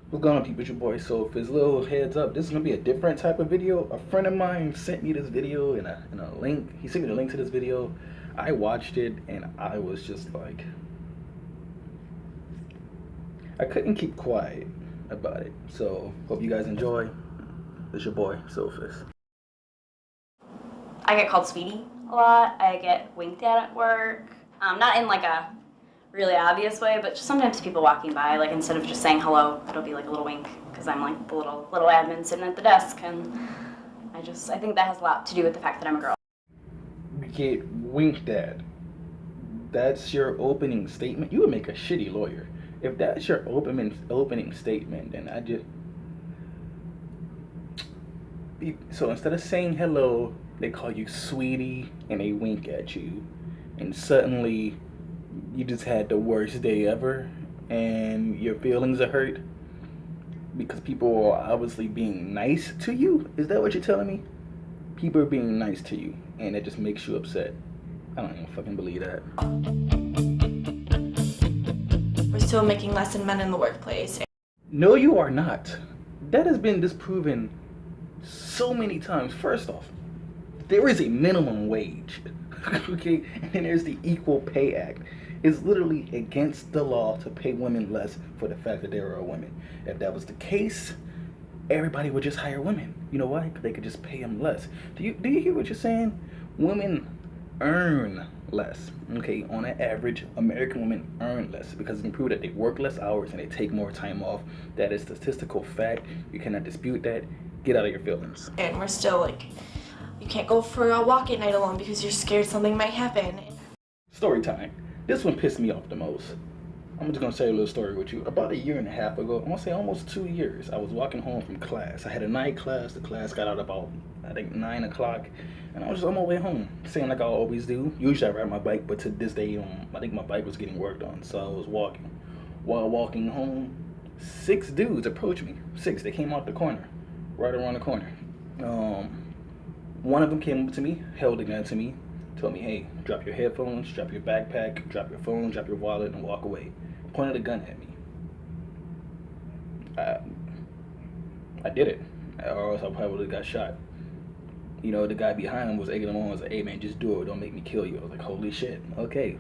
What's going on, people? It's your boy. So, if it's little heads up, this is gonna be a different type of video. A friend of mine sent me this video and a link. He sent me the link to this video. I watched it and I was just like, I couldn't keep quiet about it. So, hope you guys enjoy. It's your boy, Sophus. I get called sweetie a lot. I get winked at work. Not in like a really obvious way, but just sometimes people walking by, like instead of just saying hello, it'll be like a little wink because I'm like the little admin sitting at the desk, and I think that has a lot to do with the fact that I'm a girl. Get winked at. That's your opening statement. You would make a shitty lawyer if that's your opening statement. And I just so instead of saying hello, they call you sweetie and they wink at you, and suddenly you just had the worst day ever, and your feelings are hurt because people are obviously being nice to you. Is that what you're telling me? People are being nice to you, and it just makes you upset. I don't even fucking believe that. We're still making less than men in the workplace. No, you are not. That has been disproven so many times. First off, there is a minimum wage, okay? And then there's the Equal Pay Act. It's literally against the law to pay women less for the fact that they are women. If that was the case, everybody would just hire women. You know why? Because they could just pay them less. Do you hear what you're saying? Women earn less. Okay, on an average, American women earn less because it's been proven that they work less hours and they take more time off. That is statistical fact. You cannot dispute that. Get out of your feelings. And we're still like, you can't go for a walk at night alone because you're scared something might happen. Story time. This one pissed me off the most. I'm just gonna share a little story with you. About a year and a half ago, I want to say almost 2 years, I was walking home from class. I had a night class. The class got out about, I think, 9 o'clock. And I was just on my way home, same like I always do. Usually I ride my bike, but to this day, I think my bike was getting worked on. So I was walking. While walking home, 6 dudes approached me. 6, they came out the corner, right around the corner. One of them came up to me, held a gun to me, told me, hey, drop your headphones, drop your backpack, drop your phone, drop your wallet, and walk away. Pointed a gun at me. I did it, or else I probably would have got shot. You know, the guy behind him was egging him on, was like, hey man, just do it, don't make me kill you. I was like, holy shit, okay.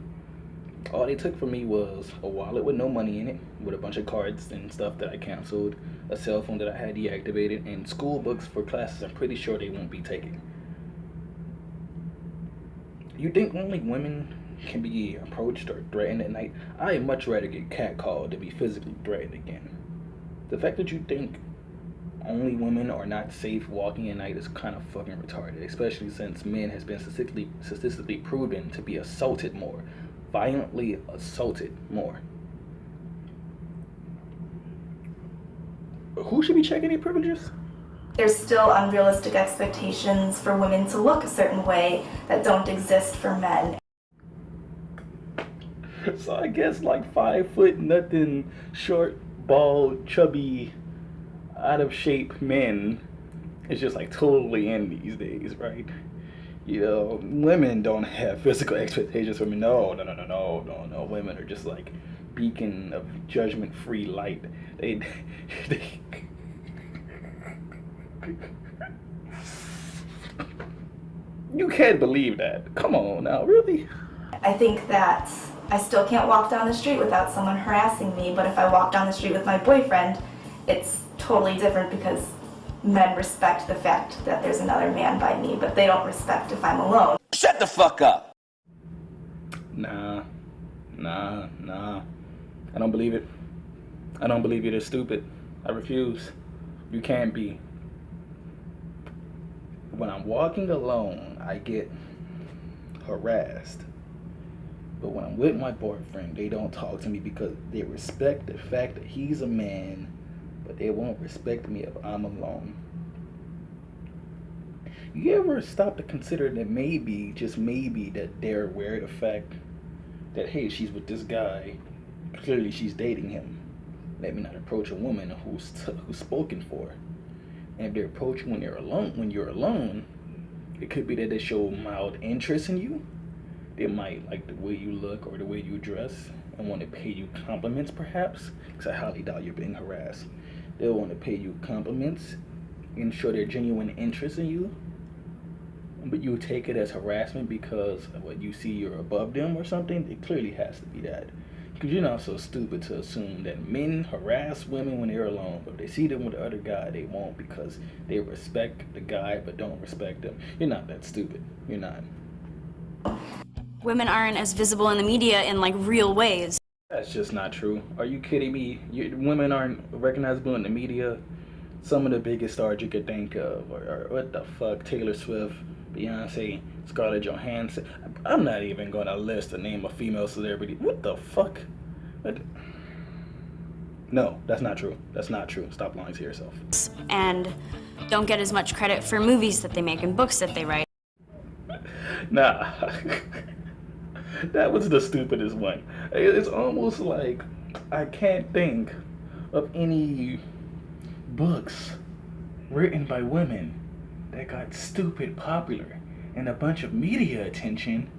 All they took from me was a wallet with no money in it, with a bunch of cards and stuff that I canceled, a cell phone that I had deactivated, and school books for classes I'm pretty sure they won't be taking. You think only women can be approached or threatened at night? I'd much rather get catcalled than be physically threatened again. The fact that you think only women are not safe walking at night is kind of fucking retarded, especially since men has been statistically proven to be assaulted more, violently assaulted more. Who should be checking their privileges? There's still unrealistic expectations for women to look a certain way that don't exist for men. So I guess like 5 foot nothing, short, bald, chubby, out of shape men is just like totally in these days, right? You know, women don't have physical expectations for me. No. Women are just like beacon of judgment-free light. They You can't believe that. Come on now, really? I think that I still can't walk down the street without someone harassing me, but if I walk down the street with my boyfriend, it's totally different because men respect the fact that there's another man by me, but they don't respect if I'm alone. Shut the fuck up! Nah. I don't believe it. I don't believe it. It's stupid. I refuse. You can't be. When I'm walking alone, I get harassed. But when I'm with my boyfriend, they don't talk to me because they respect the fact that he's a man, but they won't respect me if I'm alone. You ever stop to consider that maybe, just maybe, that they're aware of the fact that, hey, she's with this guy, clearly she's dating him. Let me not approach a woman who's spoken for. And if they approach you when you're alone, it could be that they show mild interest in you. They might like the way you look or the way you dress, and want to pay you compliments, perhaps, because I highly doubt you're being harassed. They'll want to pay you compliments and show their genuine interest in you, but you take it as harassment because of what you see you're above them or something. It clearly has to be that. Because you're not so stupid to assume that men harass women when they're alone, but if they see them with the other guy, they won't because they respect the guy but don't respect them. You're not that stupid. You're not. Women aren't as visible in the media in like real ways. That's just not true. Are you kidding me? Women aren't recognizable in the media. Some of the biggest stars you could think of are what the fuck? Taylor Swift, Beyonce, Scarlett Johansson. I'm not even gonna list the name of female celebrity. What the fuck? No, that's not true. That's not true. Stop lying to yourself. And don't get as much credit for movies that they make and books that they write. Nah. That was the stupidest one. It's almost like I can't think of any books written by women that got stupid popular and a bunch of media attention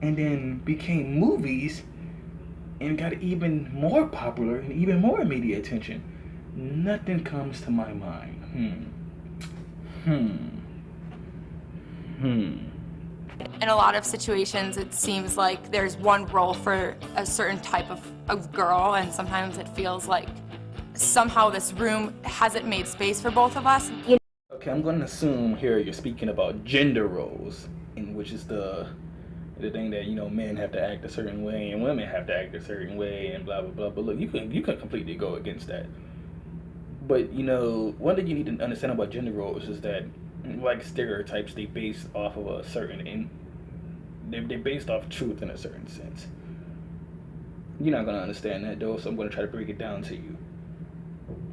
and then became movies and got even more popular and even more media attention. Nothing comes to my mind. In a lot of situations, it seems like there's one role for a certain type of girl, and sometimes it feels like somehow this room hasn't made space for both of us. Okay, I'm going to assume here you're speaking about gender roles, in which is the thing that, you know, men have to act a certain way and women have to act a certain way and blah, blah, blah. But look, you can completely go against that. But, you know, one thing you need to understand about gender roles is that, like stereotypes, they based off of a certain, they're based off truth in a certain sense. You're not going to understand that, though, so I'm going to try to break it down to you.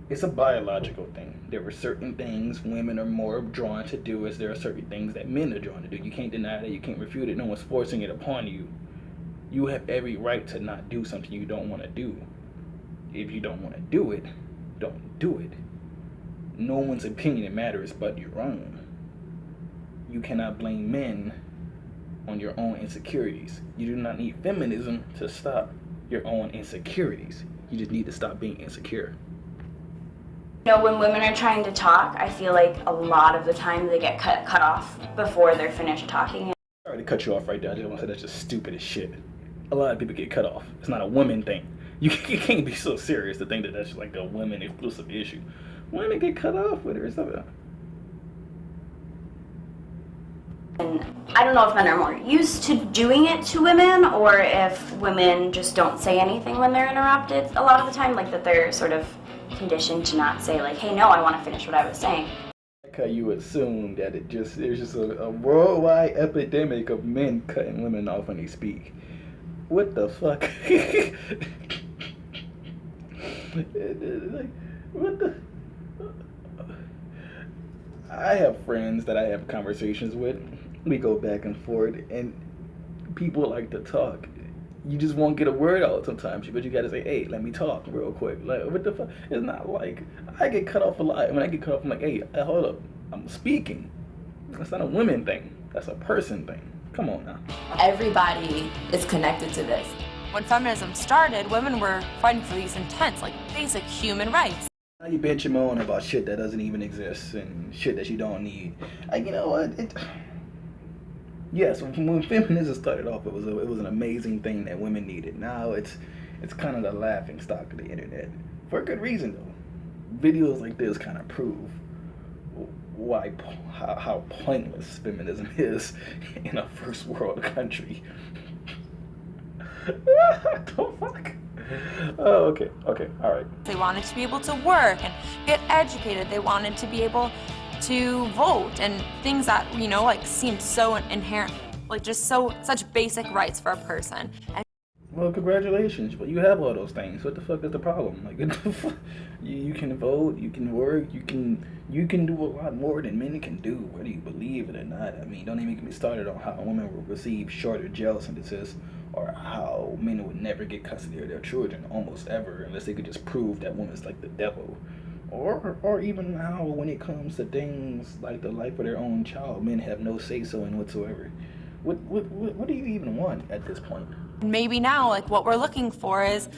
It's a biological thing. There are certain things women are more drawn to do as there are certain things that men are drawn to do. You can't deny that. You can't refute it. No one's forcing it upon you. You have every right to not do something you don't want to do. If you don't want to do it, don't do it. No one's opinion matters but your own. You cannot blame men on your own insecurities. You do not need feminism to stop your own insecurities. You just need to stop being insecure. You know, when women are trying to talk, I feel like a lot of the time they get cut off before they're finished talking. Sorry to cut you off right there. I just want to say that's just stupid as shit. A lot of people get cut off. It's not a women thing. You can't be so serious to think that that's like a women exclusive issue. Women get cut off with it or something. And I don't know if men are more used to doing it to women or if women just don't say anything when they're interrupted a lot of the time, like that they're sort of conditioned to not say like, hey, no, I want to finish what I was saying. Like how you assume that there's just a worldwide epidemic of men cutting women off when they speak. What the fuck? Like, what the? I have friends that I have conversations with. We go back and forth, and people like to talk. You just won't get a word out sometimes, but you gotta say, hey, let me talk real quick. Like, what the fuck? It's not like, I get cut off a lot. When I get cut off, I'm like, hey, hold up, I'm speaking. That's not a women thing. That's a person thing. Come on now. Everybody is connected to this. When feminism started, women were fighting for these intense, like basic human rights. Now you bitch and moan about shit that doesn't even exist and shit that you don't need. Like, you know what? Yes, when feminism started off, it was an amazing thing that women needed. Now it's kind of the laughing stock of the internet for a good reason though. Videos like this kind of prove how pointless feminism is in a first world country. What the fuck? Oh, okay, all right. They wanted to be able to work and get educated. They wanted to be able to vote and things that, you know, like seemed so inherent, like just such basic rights for a person. And well, congratulations. But you have all those things. What the fuck is the problem? Like, what the fuck? You can vote, you can work, you can do a lot more than men can do, whether you believe it or not. I mean, don't even get me started on how women will receive shorter jail sentences or how men would never get custody of their children almost ever unless they could just prove that woman's like the devil. Or even how when it comes to things like the life of their own child, men have no say-so in whatsoever. What do you even want at this point? Maybe now, like, what we're looking for is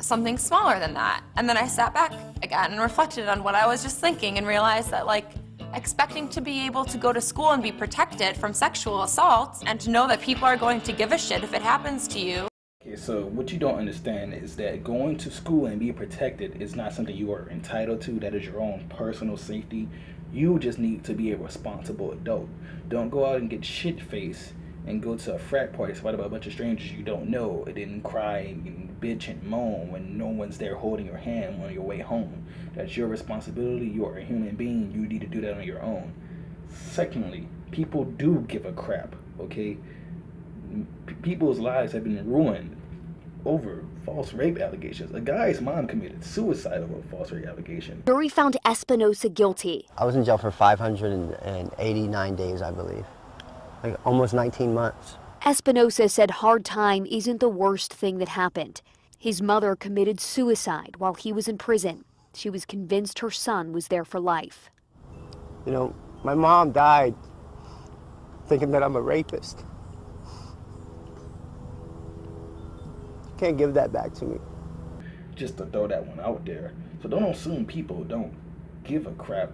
something smaller than that. And then I sat back again and reflected on what I was just thinking and realized that, like, expecting to be able to go to school and be protected from sexual assault and to know that people are going to give a shit if it happens to you. Okay, so what you don't understand is that going to school and being protected is not something you are entitled to. That is your own personal safety. You just need to be a responsible adult. Don't go out and get shit-faced and go to a frat party surrounded by a bunch of strangers you don't know and then cry and bitch and moan when no one's there holding your hand on your way home. That's your responsibility. You are a human being. You need to do that on your own. Secondly, people do give a crap, okay? People's lives have been ruined over false rape allegations. A guy's mom committed suicide over a false rape allegation. Jury found Espinosa guilty. I was in jail for 589 days, I believe. Like almost 19 months. Espinosa said hard time isn't the worst thing that happened. His mother committed suicide while he was in prison. She was convinced her son was there for life. You know, my mom died thinking that I'm a rapist. Can't give that back to me. Just to throw that one out there. So don't assume people don't give a crap.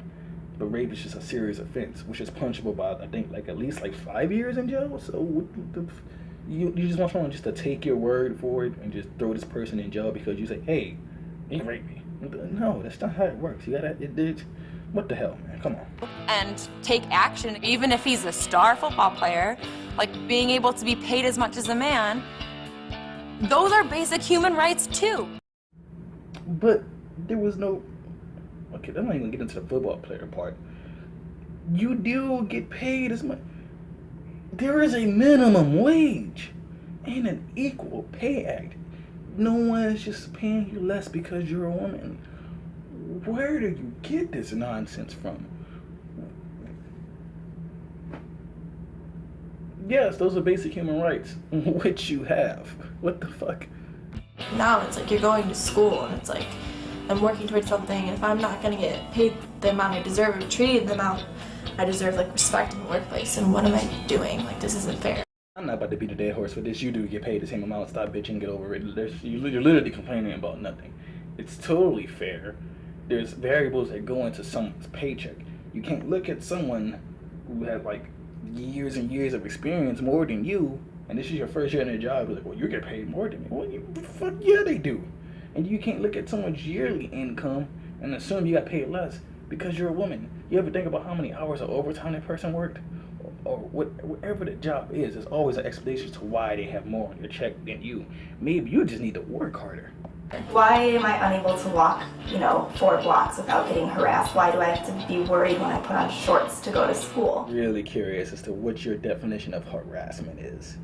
But rape is just a serious offense, which is punishable by, I think, like at least like 5 years in jail. So you just want someone just to take your word for it and just throw this person in jail because you say, hey, he raped me. No, that's not how it works. You gotta, what the hell, man? Come on. And take action, even if he's a star football player, like being able to be paid as much as a man. Those are basic human rights too. But there was no, okay, I'm not even gonna get into the football player part. You do get paid as much. There is a minimum wage and an equal pay act. No one is just paying you less because you're a woman. Where do you get this nonsense from? Yes, those are basic human rights, which you have. What the fuck? Now it's like you're going to school and it's like I'm working towards something, and if I'm not gonna get paid the amount I deserve or treated the amount I deserve, like respect in the workplace, and what am I doing? Like, this isn't fair. I'm not about to beat a dead horse for this. You do get paid the same amount. Stop bitching, get over it. You're literally complaining about nothing. It's totally fair. There's variables that go into someone's paycheck. You can't look at someone who has like years and years of experience more than you, and this is your first year in their job, like, well, you get paid more than me. Well, fuck yeah, they do. And you can't look at someone's yearly income and assume you got paid less because you're a woman. You ever think about how many hours of overtime that person worked? Or whatever the job is, there's always an explanation to why they have more on your check than you. Maybe you just need to work harder. Why am I unable to walk, 4 blocks without getting harassed? Why do I have to be worried when I put on shorts to go to school? Really curious as to what your definition of harassment is.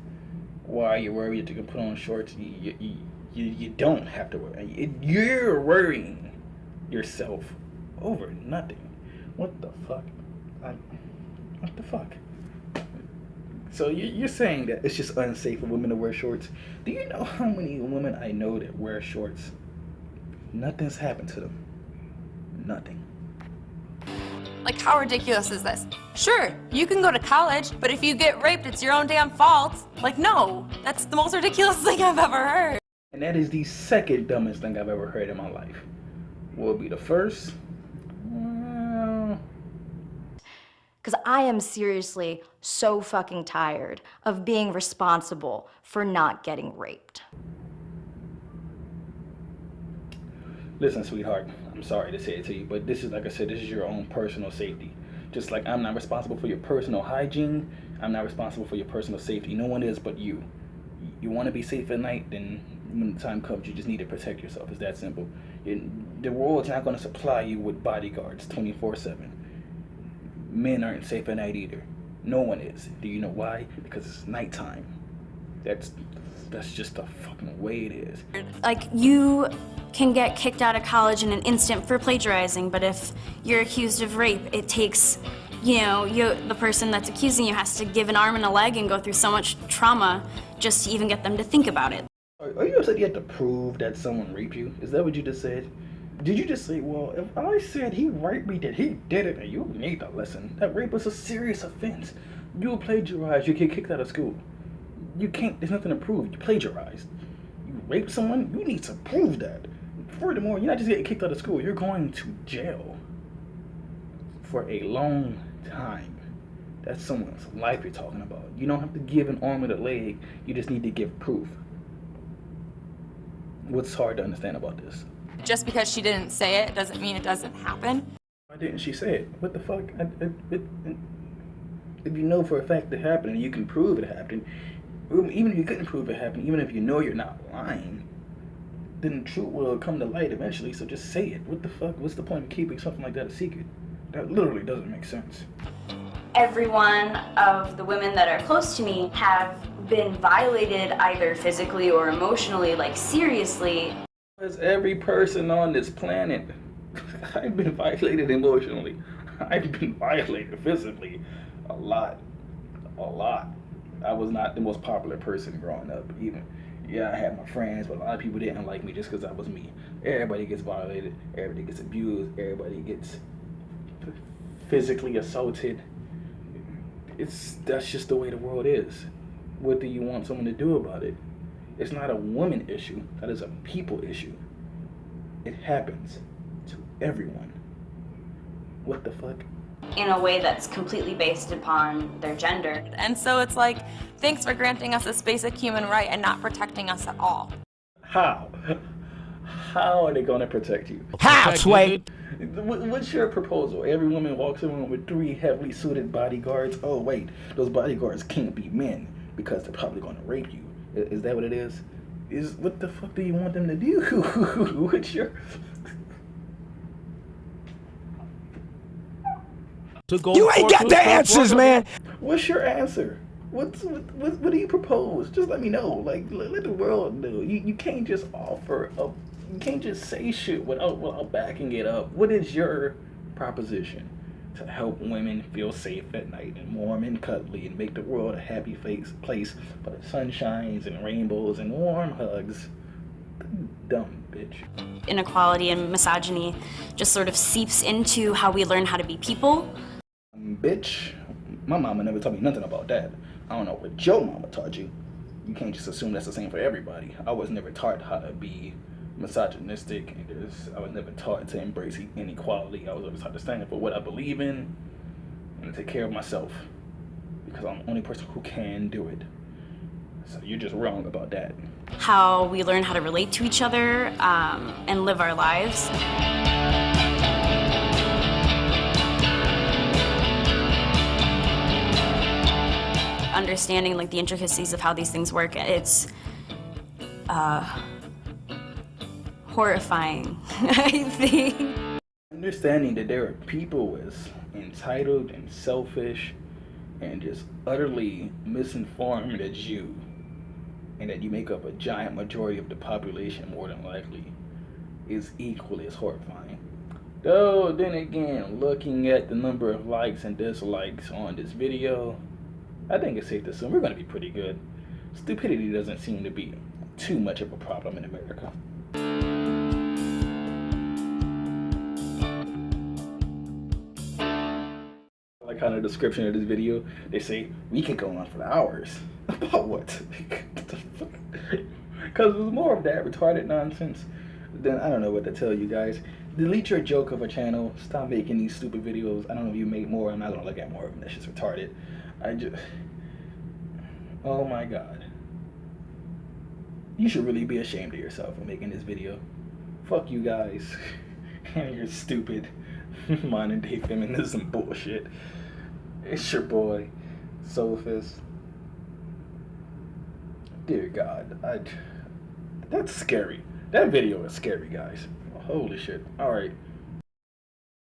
Why are you worried you can put on shorts? You don't have to worry. You're worrying yourself over nothing. What the fuck? What the fuck? So you're saying that it's just unsafe for women to wear shorts? Do you know how many women I know that wear shorts? Nothing's happened to them. Nothing. Like, how ridiculous is this? Sure, you can go to college, but if you get raped, it's your own damn fault. Like, no, that's the most ridiculous thing I've ever heard. And that is the second dumbest thing I've ever heard in my life. Will be the first? Because I am seriously so fucking tired of being responsible for not getting raped. Listen, sweetheart, I'm sorry to say it to you, but this is, like I said, this is your own personal safety. Just like I'm not responsible for your personal hygiene, I'm not responsible for your personal safety. No one is but you. You want to be safe at night, then when the time comes, you just need to protect yourself. It's that simple. The world's not going to supply you with bodyguards 24/7. Men aren't safe at night either. No one is. Do you know why? Because it's nighttime. That's just the fucking way it is. Like, you can get kicked out of college in an instant for plagiarizing, but if you're accused of rape, it takes, the person that's accusing you has to give an arm and a leg and go through so much trauma just to even get them to think about it. Are you upset you have to prove that someone raped you? Is that what you just said? Did you just say, well, if I said he raped me, that he did it, and you need to listen. That rape is a serious offense. You plagiarize, you get kicked out of school. You can't, there's nothing to prove. You plagiarized. You raped someone, you need to prove that. Furthermore, you're not just getting kicked out of school, you're going to jail for a long time. That's someone's life you're talking about. You don't have to give an arm and a leg, you just need to give proof. What's hard to understand about this? Just because she didn't say it doesn't mean it doesn't happen. Why didn't she say it? What the fuck? If you know for a fact it happened and you can prove it happened, even if you couldn't prove it happened, even if you know you're not lying, then the truth will come to light eventually, so just say it. What the fuck? What's the point of keeping something like that a secret? That literally doesn't make sense. Every one of the women that are close to me have been violated either physically or emotionally, like seriously. As every person on this planet, I've been violated emotionally. I've been violated physically. A lot. I was not the most popular person growing up, even. Yeah, I had my friends, but a lot of people didn't like me just because I was me. Everybody gets violated, everybody gets abused, everybody gets physically assaulted. That's just the way the world is. What do you want someone to do about it? It's not a woman issue, that is a people issue. It happens to everyone. What the fuck? In a way that's completely based upon their gender. And so it's like, thanks for granting us this basic human right and not protecting us at all. How? How are they gonna protect you? How, Sway? What's your proposal? Every woman walks around with 3 heavily suited bodyguards. Oh wait, those bodyguards can't be men because they're probably gonna rape you. Is that what it is? What the fuck do you want them to do? What's your... You ain't got the answers, man. What's your answer? What do you propose? Just let me know. Like, let the world know. You can't just you can't just say shit without backing it up. What is your proposition to help women feel safe at night and warm and cuddly and make the world a happy place for the sunshines and rainbows and warm hugs? Dumb bitch. Inequality and misogyny just sort of seeps into how we learn how to be people. Bitch, my mama never taught me nothing about that. I don't know what your mama taught you. You can't just assume that's the same for everybody. I was never taught how to be misogynistic, and I was never taught to embrace inequality. I was always taught to stand up for what I believe in and to take care of myself, because I'm the only person who can do it. So you're just wrong about that. How we learn how to relate to each other and live our lives. Understanding like the intricacies of how these things work, it's horrifying, I think. Understanding that there are people as entitled and selfish and just utterly misinformed as you, and that you make up a giant majority of the population more than likely, is equally as horrifying. Though, then again, looking at the number of likes and dislikes on this video, I think it's safe to assume we're going to be pretty good. Stupidity doesn't seem to be too much of a problem in America. I like how in the description of this video, they say, we could go on for hours. About what? Because it's more of that retarded nonsense. Then I don't know what to tell you guys. Delete your joke of a channel. Stop making these stupid videos. I don't know if you make more. I'm not going to look at more of them. That's just retarded. Oh my god. You should really be ashamed of yourself for making this video. Fuck you guys. And your stupid modern day feminism bullshit. It's your boy, Sophist. Dear God, that's scary. That video is scary, guys. Holy shit. Alright.